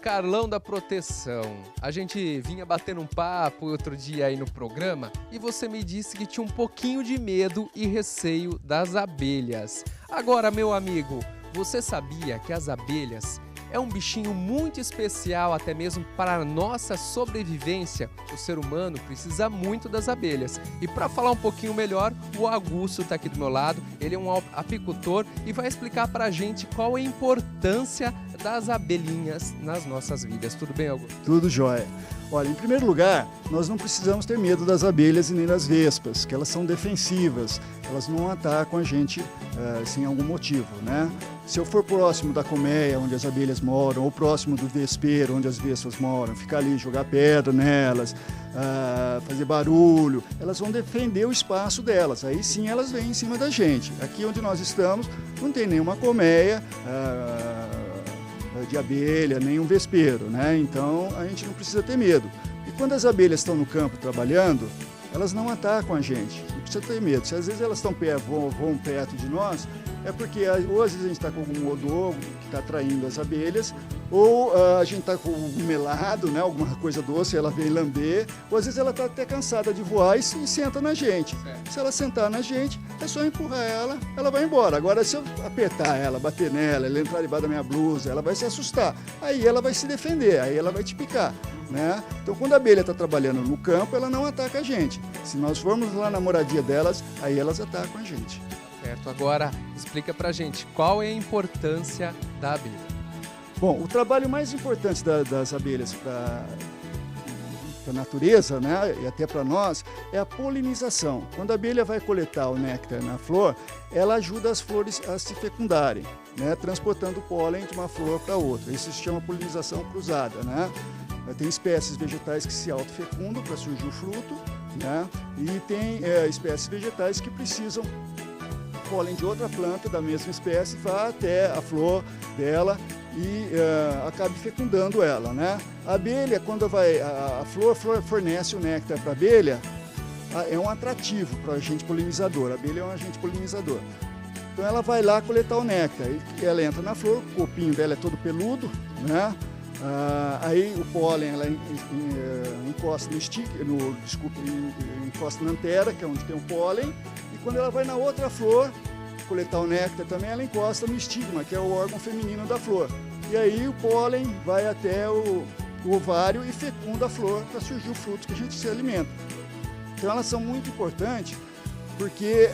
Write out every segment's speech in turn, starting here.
Carlão da Proteção. A gente vinha batendo um papo outro dia aí no programa e você me disse que tinha um pouquinho de medo e receio das abelhas. Agora, meu amigo, você sabia que as abelhas é um bichinho muito especial até mesmo para a nossa sobrevivência? O ser humano precisa muito das abelhas. E para falar um pouquinho melhor, o Augusto está aqui do meu lado. Ele é um apicultor e vai explicar para a gente qual é a importância das abelhinhas nas nossas vidas. Tudo bem, Augusto? Tudo jóia. Olha, em primeiro lugar, nós não precisamos ter medo das abelhas e nem das vespas, que elas são defensivas, elas não atacam a gente sem algum motivo, né? Se eu for próximo da colmeia, onde as abelhas moram, ou próximo do vespeiro, onde as vespas moram, ficar ali, jogar pedra nelas, fazer barulho, elas vão defender o espaço delas, aí sim elas vêm em cima da gente. Aqui onde nós estamos não tem nenhuma colmeia de abelha, nem um vespeiro, né? Então a gente não precisa ter medo. E quando as abelhas estão no campo trabalhando, elas não atacam a gente, não precisa ter medo. Se às vezes elas estão voam perto de nós, é porque ou às vezes a gente está com algum odor que está atraindo as abelhas, ou a gente está com um melado, né, alguma coisa doce, ela vem lamber, ou às vezes ela está até cansada de voar e senta na gente. Se ela sentar na gente, é só empurrar ela, ela vai embora. Agora, se eu apertar ela, bater nela, ela entrar debaixo da minha blusa, ela vai se assustar. Aí ela vai se defender, aí ela vai te picar, né? Então, quando a abelha está trabalhando no campo, ela não ataca a gente. Se nós formos lá na moradia delas, aí elas atacam a gente. Certo, agora explica pra gente qual é a importância da abelha. Bom, o trabalho mais importante das abelhas para a natureza, né, e até para nós, é a polinização. Quando a abelha vai coletar o néctar na flor, ela ajuda as flores a se fecundarem, né, transportando o pólen de uma flor para outra. Isso se chama polinização cruzada, né? Tem espécies vegetais que se autofecundam para surgir o fruto, né, e tem espécies vegetais que precisam pólen de outra planta da mesma espécie, vá até a flor dela e acabe fecundando ela, né? A abelha, quando a flor fornece o néctar para a abelha, é um atrativo para o agente polinizador. A abelha é um agente polinizador. Então ela vai lá coletar o néctar, e ela entra na flor, o corpinho dela é todo peludo, né? Aí o pólen ela encosta encosta na antera, que é onde tem o pólen, e quando ela vai na outra flor coletar o néctar também, ela encosta no estigma, que é o órgão feminino da flor. E aí o pólen vai até o ovário e fecunda a flor para surgir o fruto que a gente se alimenta. Então elas são muito importantes, porque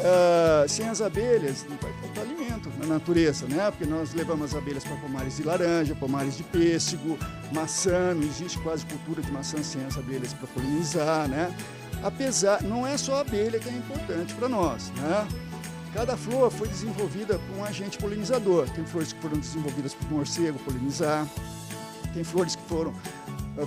sem as abelhas não vai faltar alimento na natureza, né? Porque nós levamos as abelhas para pomares de laranja, pomares de pêssego, maçã, não existe quase cultura de maçã sem as abelhas para polinizar, né? Apesar, não é só a abelha que é importante para nós, né? Cada flor foi desenvolvida por um agente polinizador. Tem flores que foram desenvolvidas por um morcego polinizar, tem flores que foram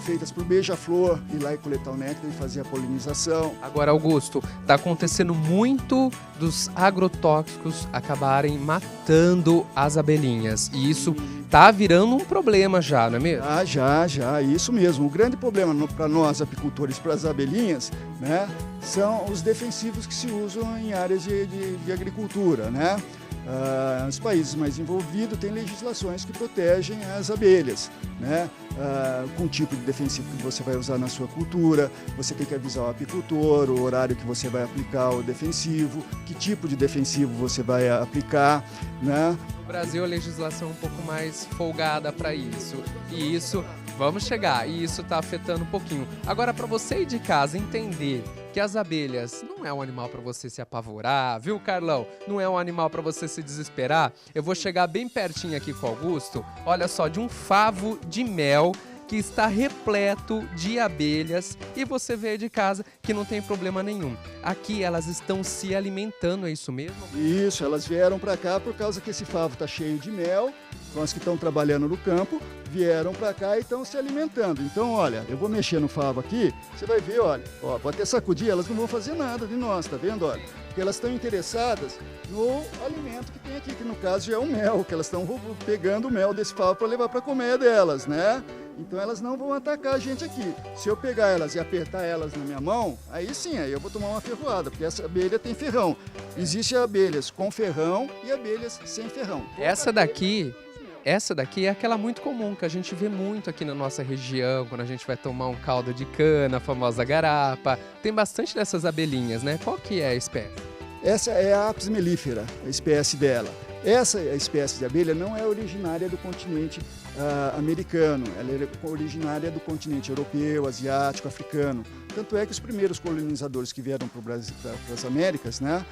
feitas por beija-flor, ir lá e coletar o néctar e fazer a polinização. Agora, Augusto, está acontecendo muito dos agrotóxicos acabarem matando as abelhinhas. E isso está virando um problema já, não é mesmo? Já, isso mesmo. O grande problema para nós, apicultores, para as abelhinhas, né, são os defensivos que se usam em áreas de agricultura, né? Os países mais envolvidos têm legislações que protegem as abelhas, né? Com o tipo de defensivo que você vai usar na sua cultura, você tem que avisar o apicultor, o horário que você vai aplicar o defensivo, que tipo de defensivo você vai aplicar, né? No Brasil a legislação é um pouco mais folgada para isso, e isso, vamos chegar, e isso está afetando um pouquinho. Agora, para você aí de casa entender que as abelhas não é um animal para você se apavorar, viu, Carlão? Não é um animal para você se desesperar. Eu vou chegar bem pertinho aqui com o Augusto, olha só, de um favo de mel que está repleto de abelhas e você vê aí de casa que não tem problema nenhum. Aqui elas estão se alimentando, é isso mesmo? Isso, elas vieram para cá por causa que esse favo está cheio de mel, então as que estão trabalhando no campo vieram para cá e estão se alimentando. Então, olha, eu vou mexer no favo aqui, você vai ver, olha, ó, vou até sacudir, elas não vão fazer nada de nós, tá vendo, olha? Porque elas estão interessadas no alimento que tem aqui, que no caso é o mel, que elas estão pegando o mel desse favo para levar para comer delas, né? Então elas não vão atacar a gente aqui. Se eu pegar elas e apertar elas na minha mão, aí sim, aí eu vou tomar uma ferroada, porque essa abelha tem ferrão. Existem abelhas com ferrão e abelhas sem ferrão. Essa daqui Essa daqui é aquela muito comum, que a gente vê muito aqui na nossa região, quando a gente vai tomar um caldo de cana, a famosa garapa. Tem bastante dessas abelhinhas, né? Qual que é a espécie? Essa é a Apis mellifera, a espécie dela. Essa espécie de abelha não é originária do continente americano, ela é originária do continente europeu, asiático, africano. Tanto é que os primeiros colonizadores que vieram para as Américas, né?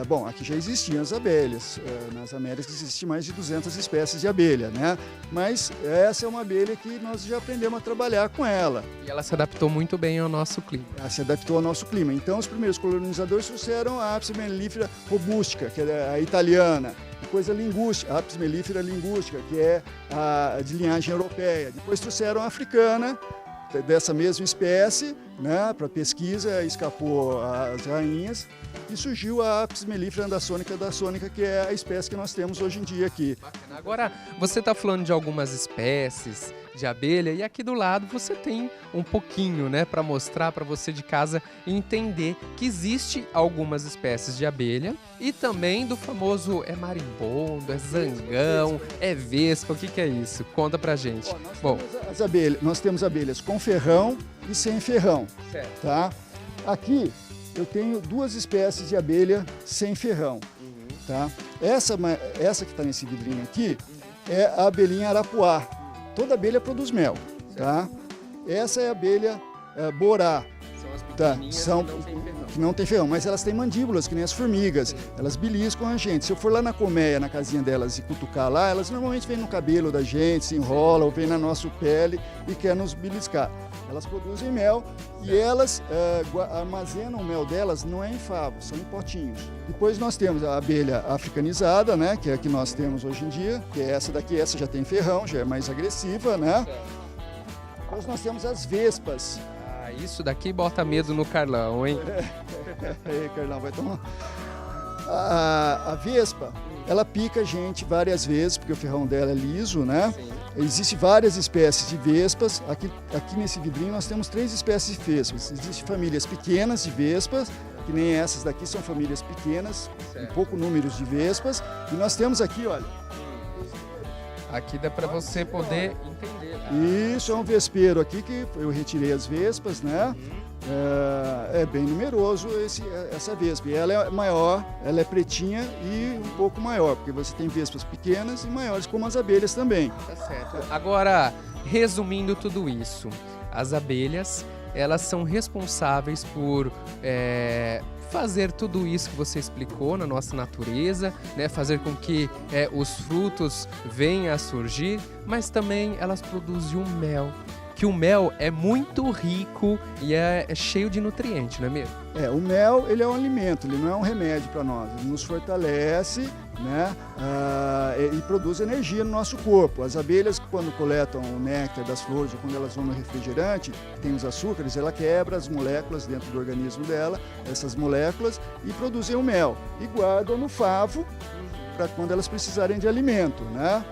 Bom, aqui já existiam as abelhas, nas Américas existem mais de 200 espécies de abelha, né? Mas essa é uma abelha que nós já aprendemos a trabalhar com ela. E ela se adaptou muito bem ao nosso clima. Ela se adaptou ao nosso clima. Então, os primeiros colonizadores trouxeram a Apis mellifera robustica, que é a italiana. Depois a linguística, a Apis mellifera linguística, que é a de linhagem europeia. Depois trouxeram a africana, dessa mesma espécie, né, para pesquisa, escapou as rainhas e surgiu a Apis mellifera daçônica, que é a espécie que nós temos hoje em dia aqui. Bacana. Agora, você está falando de algumas espécies de abelha e aqui do lado você tem um pouquinho, né, para mostrar para você de casa entender que existe algumas espécies de abelha e também do famoso marimbondo, zangão, vespa, o que é isso? Conta pra gente. Nós temos abelhas com ferrão e sem ferrão, certo. Tá? Aqui eu tenho duas espécies de abelha sem ferrão, tá? Essa que está nesse vidrinho aqui é a abelhinha arapuá. Toda abelha produz mel, tá? Essa é a abelha borá. São as pequenininhas que não tem ferrão, mas elas têm mandíbulas, que nem as formigas. Sim. Elas beliscam a gente. Se eu for lá na colmeia, na casinha delas e cutucar lá, elas normalmente vêm no cabelo da gente, se enrolam, ou vêm na nossa pele e querem nos beliscar. Elas produzem mel e elas armazenam o mel delas não é em favos, são em potinhos. Depois nós temos a abelha africanizada, né, que é a que nós temos hoje em dia, que é essa daqui, essa já tem ferrão, já é mais agressiva, né? Depois nós temos as vespas. Isso daqui bota medo no Carlão, hein? Carlão, vai tomar. A vespa, ela pica a gente várias vezes, porque o ferrão dela é liso, né? Sim. Existem várias espécies de vespas. Aqui nesse vidrinho nós temos 3 espécies de vespas. Existem famílias pequenas de vespas, que nem essas daqui são famílias pequenas, com pouco números de vespas. E nós temos aqui, olha. Aqui dá para você poder entender. Isso é um vespeiro aqui que eu retirei as vespas, né? É bem numeroso essa vespa. E ela é maior, ela é pretinha e um pouco maior, porque você tem vespas pequenas e maiores, como as abelhas também. Tá certo. Agora, resumindo tudo isso, as abelhas, elas são responsáveis por fazer tudo isso que você explicou na nossa natureza, né? Fazer com que os frutos venham a surgir, mas também elas produzem o mel, que o mel é muito rico e é cheio de nutrientes, não é mesmo? O mel, ele é um alimento, ele não é um remédio para nós, ele nos fortalece, né? E produz energia no nosso corpo. As abelhas, quando coletam o néctar das flores, ou quando elas vão no refrigerante, tem os açúcares, ela quebra as moléculas dentro do organismo dela, essas moléculas, e produzem o mel. E guardam no favo para quando elas precisarem de alimento, né?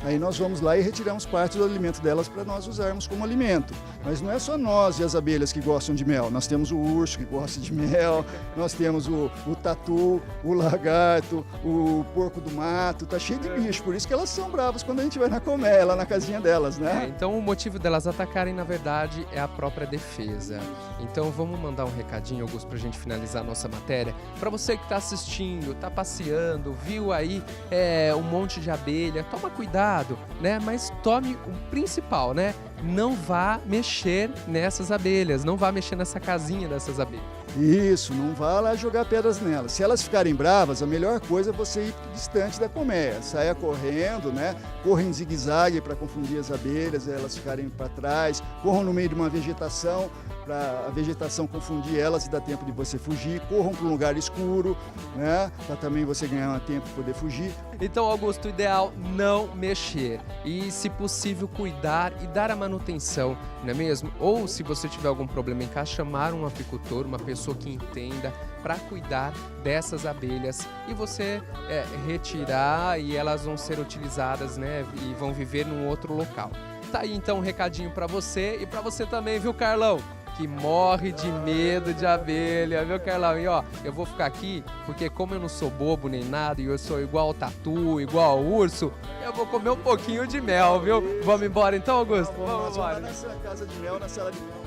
Aí nós vamos lá e retiramos parte do alimento delas para nós usarmos como alimento. Mas não é só nós e as abelhas que gostam de mel. Nós temos o urso que gosta de mel, nós temos o tatu, o lagarto, o porco do mato. Tá cheio de bicho, por isso que elas são bravas quando a gente vai na colmeia, lá na casinha delas, né? Então o motivo delas atacarem, na verdade, é a própria defesa. Então vamos mandar um recadinho, Augusto, pra gente finalizar a nossa matéria. Para você que tá assistindo, tá passeando, viu aí um monte de abelha, toma cuidado, né? Mas tome o principal, né? Não vá mexer nessas abelhas, não vá mexer nessa casinha dessas abelhas. Isso, não vá lá jogar pedras nelas. Se elas ficarem bravas, a melhor coisa é você ir distante da colmeia. Saia correndo, né? Corra em zigue-zague para confundir as abelhas, elas ficarem para trás. Corram no meio de uma vegetação, para a vegetação confundir elas e dar tempo de você fugir. Corram para um lugar escuro, né? Para também você ganhar tempo para poder fugir. Então, Augusto, o ideal não mexer e, se possível, cuidar e dar a manutenção, não é mesmo? Ou, se você tiver algum problema em casa, chamar um apicultor, uma pessoa que entenda para cuidar dessas abelhas e você retirar e elas vão ser utilizadas, né? E vão viver num outro local. Tá aí então um recadinho para você e para você também, viu, Carlão? que morre de medo de abelha, viu, Carlão? E ó, eu vou ficar aqui porque como eu não sou bobo nem nada e eu sou igual o tatu, igual o urso, eu vou comer um pouquinho de mel, viu? Vamos embora então, Augusto? Vamos embora. Nessa casa de mel, na sala de mel.